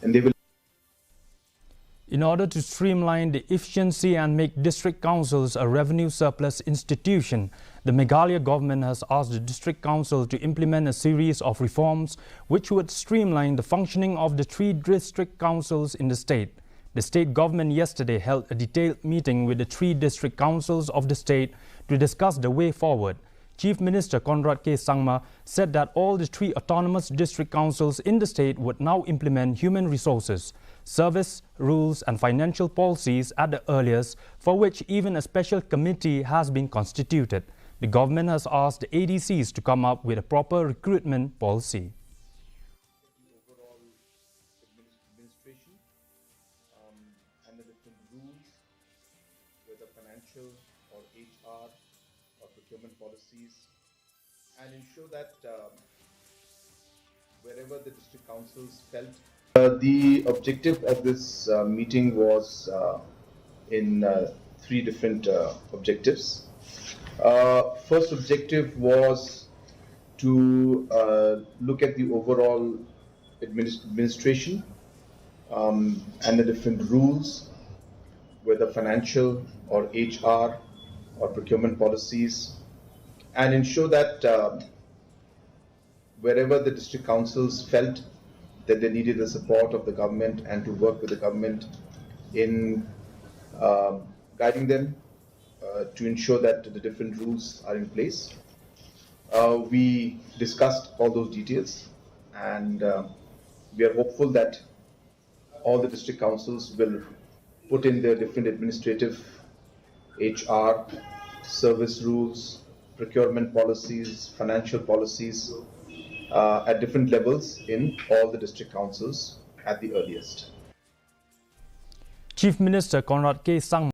and they will. In order to streamline the efficiency and make district councils a revenue surplus institution, the Meghalaya government has asked the district council to implement a series of reforms which would streamline the functioning of the 3 district councils in the state. The state government yesterday held a detailed meeting with the 3 district councils of the state to discuss the way forward. Chief Minister Conrad K. Sangma said that all the 3 autonomous district councils in the state would now implement human resources, service, rules and financial policies at the earliest, for which even a special committee has been constituted. The government has asked the ADCs to come up with a proper recruitment policy. The overall administration and the different rules, whether financial or HR or procurement policies, and ensure that wherever the district councils felt. The objective of this meeting was in 3 different objectives. First objective was to look at the overall administration and the different rules, whether financial or HR or procurement policies, and ensure that wherever the district councils felt that they needed the support of the government and to work with the government in guiding them to ensure that the different rules are in place. We discussed all those details, and we are hopeful that all the district councils will put in their different administrative, HR, service rules, procurement policies, financial policies at different levels in all the district councils at the earliest. Chief Minister Conrad K. Sangma